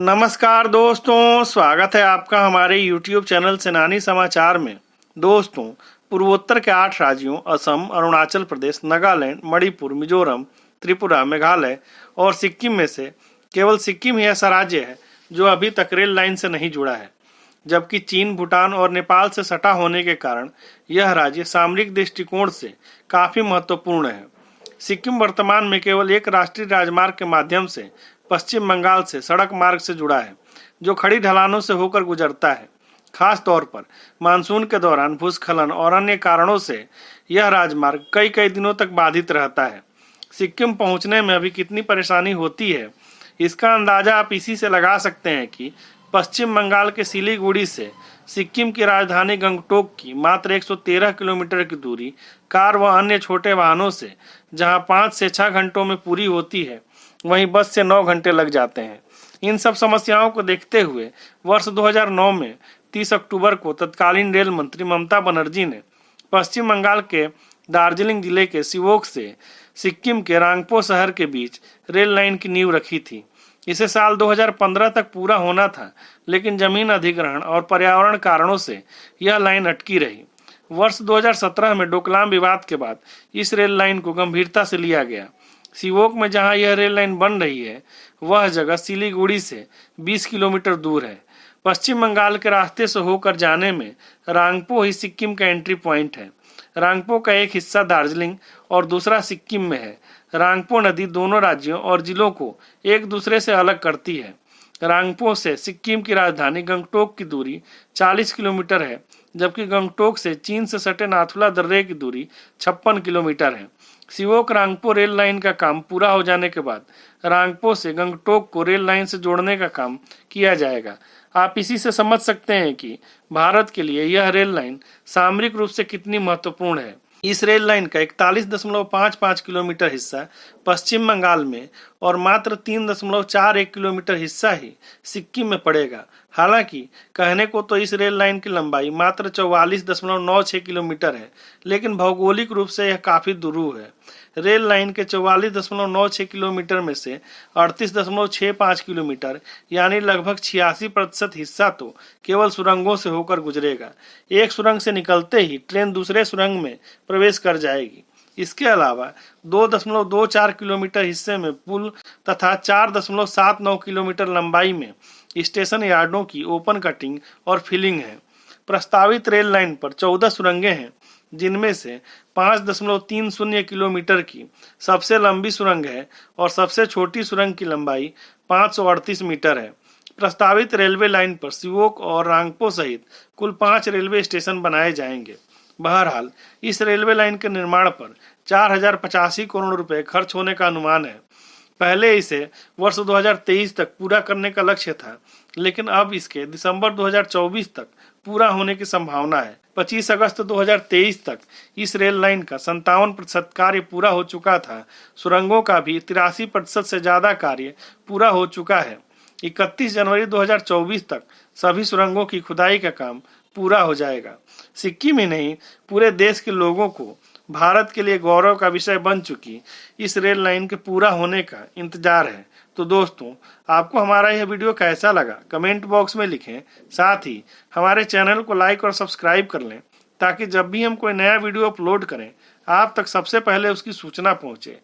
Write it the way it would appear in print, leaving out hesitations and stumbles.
नमस्कार दोस्तों, स्वागत है आपका हमारे YouTube चैनल सेनानी समाचार में। दोस्तों, पूर्वोत्तर के 8 राज्यों असम, अरुणाचल प्रदेश, नागालैंड, मणिपुर, मिजोरम, त्रिपुरा, मेघालय और सिक्किम में से केवल सिक्किम ही ऐसा राज्य है जो अभी तक रेल लाइन से नहीं जुड़ा है, जबकि चीन, भूटान और नेपाल से सटा होने के कारण यह राज्य सामरिक दृष्टिकोण से काफी महत्वपूर्ण है। सिक्किम वर्तमान में केवल एक राष्ट्रीय राजमार्ग के माध्यम से पश्चिम बंगाल से सड़क मार्ग से जुड़ा है, जो खड़ी ढलानों से होकर गुजरता है। खास तौर पर मानसून के दौरान भूस्खलन और अन्य कारणों से यह राजमार्ग कई कई दिनों तक बाधित रहता है। सिक्किम पहुंचने में अभी कितनी परेशानी होती है, इसका अंदाजा आप इसी से लगा सकते हैं कि पश्चिम बंगाल के सिलीगुड़ी से सिक्किम की राजधानी गंगटोक की मात्र 113 किलोमीटर की दूरी कार व अन्य छोटे वाहनों से जहां 5 से 6 घंटों में पूरी होती है, वहीं बस से 9 घंटे लग जाते हैं। इन सब समस्याओं को देखते हुए वर्ष 2009 में 30 अक्टूबर को तत्कालीन रेल मंत्री ममता बनर्जी ने पश्चिम बंगाल के दार्जिलिंग जिले के शिवोक से सिक्किम के रांगपो शहर के बीच रेल लाइन की नींव रखी थी। इसे साल 2015 तक पूरा होना था, लेकिन जमीन अधिग्रहण और पर्यावरण कारणों से यह लाइन अटकी रही। वर्ष 2017 में डोकलाम विवाद के बाद इस रेल लाइन को गंभीरता से लिया गया। शिवोक में जहां यह रेल लाइन बन रही है, वह जगह सिलीगुड़ी से 20 किलोमीटर दूर है। पश्चिम बंगाल के रास्ते से होकर जाने में रांगपो ही सिक्किम का एंट्री पॉइंट है। रांगपो का एक हिस्सा दार्जिलिंग और दूसरा सिक्किम में है। रांगपो नदी दोनों राज्यों और जिलों को एक दूसरे से अलग करती है। रांगपो से सिक्किम की राजधानी गंगटोक की दूरी 40 किलोमीटर है, जबकि गंगटोक से चीन से सटे नाथुला दर्रे की दूरी 56 किलोमीटर है। शिवोक रांगपो रेल लाइन का काम पूरा हो जाने के बाद रांगपो से गंगटोक को रेल लाइन से जोड़ने का काम किया जाएगा। आप इसी से समझ सकते हैं कि भारत के लिए यह रेल लाइन सामरिक रूप से कितनी महत्वपूर्ण है। इस रेल लाइन का 41.55 किलोमीटर हिस्सा पश्चिम बंगाल में और मात्र 3.41 किलोमीटर हिस्सा ही सिक्किम में पड़ेगा। हालांकि कहने को तो इस रेल लाइन की लंबाई मात्र 44.96 किलोमीटर है, लेकिन भौगोलिक रूप से यह काफी दूर है। रेल लाइन के 44.96 किलोमीटर में से 38.65 किलोमीटर यानी लगभग 86% हिस्सा तो केवल सुरंगों से होकर गुजरेगा। एक सुरंग से निकलते ही ट्रेन दूसरे सुरंग में प्रवेश कर जाएगी। इसके अलावा 2.24 किलोमीटर हिस्से में पुल तथा 4.79 किलोमीटर लंबाई में स्टेशन यार्डों की ओपन कटिंग और फिलिंग है। प्रस्तावित रेल लाइन पर 14 सुरंगें हैं, जिनमें से 5.30 किलोमीटर की सबसे लंबी सुरंग है और सबसे छोटी सुरंग की लंबाई 538 मीटर है। प्रस्तावित रेलवे लाइन पर शिवोक और रांगपो सहित कुल 5 रेलवे स्टेशन बनाए जाएंगे। बहरहाल, इस रेलवे लाइन के निर्माण पर 4085 करोड़ रुपए खर्च होने का अनुमान है। पहले इसे वर्ष 2023 तक पूरा करने का लक्ष्य था, लेकिन अब इसके दिसंबर 2024 तक पूरा होने की संभावना है। 25 अगस्त 2023 तक इस रेल लाइन का 57% कार्य पूरा हो चुका था। सुरंगों का भी 83% से ज्यादा कार्य पूरा हो चुका है। 31 जनवरी 2024 तक सभी सुरंगों की खुदाई का काम पूरा हो जाएगा। सिक्किम ही नहीं, पूरे देश के लोगों को भारत के लिए गौरव का विषय बन चुकी इस रेल लाइन के पूरा होने का इंतजार है। तो दोस्तों, आपको हमारा यह वीडियो कैसा लगा, कमेंट बॉक्स में लिखें। साथ ही हमारे चैनल को लाइक और सब्सक्राइब कर लें, ताकि जब भी हम कोई नया वीडियो अपलोड करें, आप तक सबसे पहले उसकी सूचना पहुंचे।